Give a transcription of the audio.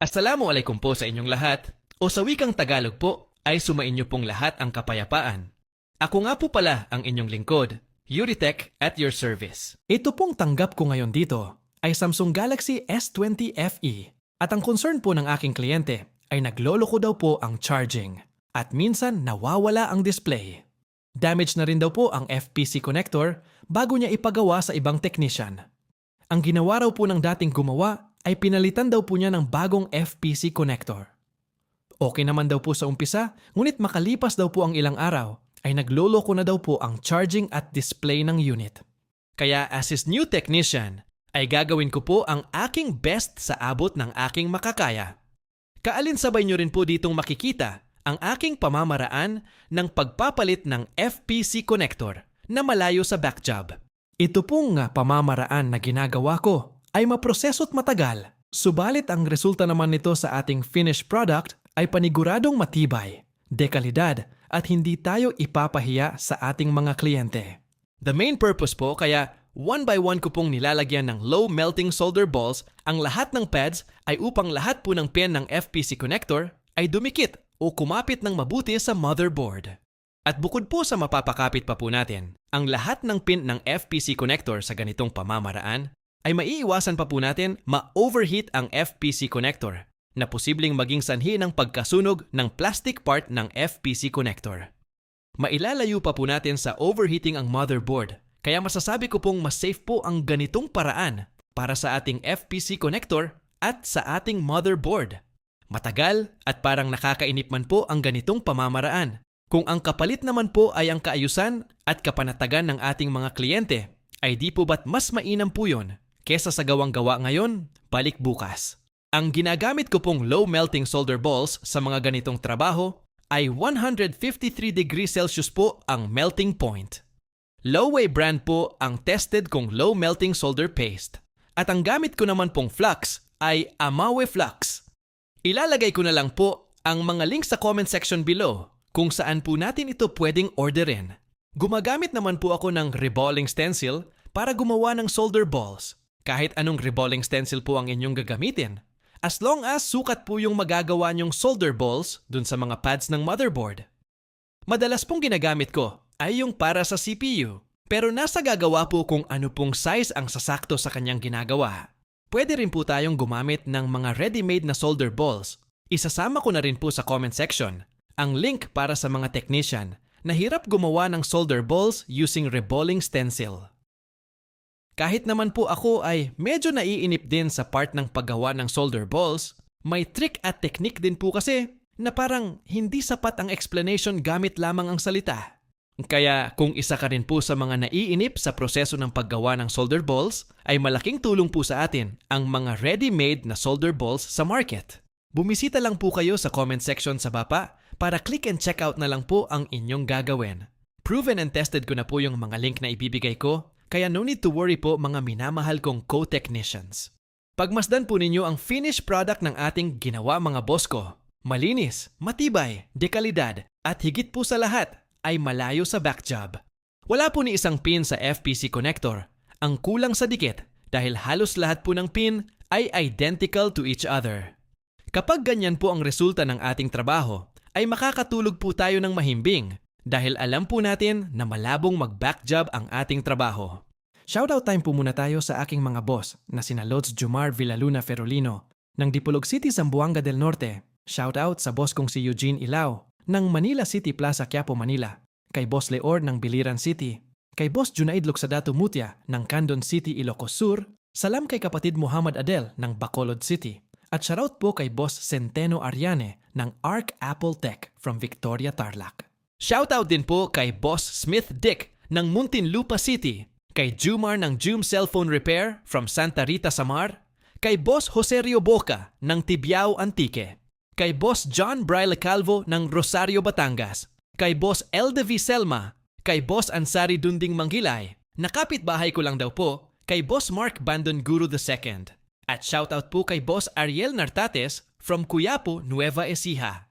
Assalamualaikum po sa inyong lahat. O sa wikang Tagalog po, ay sumainyo pong lahat ang kapayapaan. Ako nga po pala ang inyong lingkod, Yuritech at your service. Ito pong tanggap ko ngayon dito ay Samsung Galaxy S20 FE at ang concern po ng aking kliyente ay nagloloko daw po ang charging at minsan nawawala ang display. Damage na rin daw po ang FPC connector bago niya ipagawa sa ibang technician. Ang ginawa raw po ng dating gumawa ay pinalitan daw po niya ng bagong FPC connector. Okay naman daw po sa umpisa, ngunit makalipas daw po ang ilang araw, ay nagloloko na daw po ang charging at display ng unit. Kaya as his new technician, ay gagawin ko po ang aking best sa abot ng aking makakaya. Kaalinsabay nyo rin po ditong makikita ang aking pamamaraan ng pagpapalit ng FPC connector na malayo sa back job. Ito pong pamamaraan na ginagawa ko ay maproseso't matagal. Subalit ang resulta naman nito sa ating finished product ay paniguradong matibay, dekalidad at hindi tayo ipapahiya sa ating mga kliyente. The main purpose po kaya one by one ko pong nilalagyan ng low melting solder balls ang lahat ng pads ay upang lahat po ng pin ng FPC connector ay dumikit o kumapit ng mabuti sa motherboard. At bukod po sa mapapakapit pa po natin, ang lahat ng pin ng FPC connector sa ganitong pamamaraan ay maiiwasan pa po natin ma-overheat ang FPC connector na posibleng maging sanhi ng pagkasunog ng plastic part ng FPC connector. Mailalayo pa po natin sa overheating ang motherboard, kaya masasabi ko pong mas safe po ang ganitong paraan para sa ating FPC connector at sa ating motherboard. Matagal at parang nakakainip man po ang ganitong pamamaraan. Kung ang kapalit naman po ay ang kaayusan at kapanatagan ng ating mga kliyente, ay di po ba't mas mainam po yun kesa sa gawang-gawa ngayon, balik bukas. Ang ginagamit ko pong low melting solder balls sa mga ganitong trabaho ay 153 degrees Celsius po ang melting point. Loway brand po ang tested kong low melting solder paste. At ang gamit ko naman pong flux ay Amawe Flux. Ilalagay ko na lang po ang mga link sa comment section below kung saan po natin ito pwedeng orderin. Gumagamit naman po ako ng reballing stencil para gumawa ng solder balls. Kahit anong reballing stencil po ang inyong gagamitin. As long as sukat po yung magagawa nyong solder balls dun sa mga pads ng motherboard. Madalas pong ginagamit ko ay yung para sa CPU. Pero nasa gagawa po kung ano pong size ang sasakto sa kanyang ginagawa. Pwede rin po tayong gumamit ng mga ready-made na solder balls. Isasama ko na rin po sa comment section ang link para sa mga technician na hirap gumawa ng solder balls using reballing stencil. Kahit naman po ako ay medyo naiinip din sa part ng paggawa ng solder balls, may trick at technique din po kasi na parang hindi sapat ang explanation gamit lamang ang salita. Kaya kung isa ka rin po sa mga naiinip sa proseso ng paggawa ng solder balls, ay malaking tulong po sa atin ang mga ready-made na solder balls sa market. Bumisita lang po kayo sa comment section sa baba para click and check out na lang po ang inyong gagawin. Proven and tested ko na po yung mga link na ibibigay ko, kaya no need to worry po mga minamahal kong co-technicians. Pagmasdan po ninyo ang finished product ng ating ginawa mga boss ko. Malinis, matibay, dekalidad, at higit po sa lahat ay malayo sa back job. Wala po ni isang pin sa FPC connector. Ang kulang sa dikit dahil halos lahat po ng pin ay identical to each other. Kapag ganyan po ang resulta ng ating trabaho, ay makakatulog po tayo ng mahimbing dahil alam po natin na malabong mag-back job ang ating trabaho. Shoutout time po muna tayo sa aking mga boss na sina Lods Jumar Villaluna Ferolino ng Dipolog City, Zamboanga del Norte. Shoutout sa boss kong si Eugene Ilao ng Manila City Plaza, Quiapo, Manila. Kay Boss Leor ng Biliran City. Kay Boss Junaid Luxadato Mutia ng Candon City, Ilocos Sur. Salam kay kapatid Muhammad Adel ng Bacolod City. At shoutout po kay Boss Centeno Ariane ng Arc Apple Tech from Victoria, Tarlac. Shoutout din po kay Boss Smith Dick ng Muntinlupa City, kay Jumar ng Jum Cellphone Repair from Santa Rita, Samar, kay Boss Jose Rio Boca ng Tibiao, Antique, kay Boss John Braille Calvo ng Rosario, Batangas, kay Boss Eldevi Selma, kay Boss Ansari Dunding Mangilay, nakapitbahay ko lang daw po, kay Boss Mark Bandon Guru II, at shoutout po kay Boss Ariel Nartates from Cuyapo, Nueva Ecija.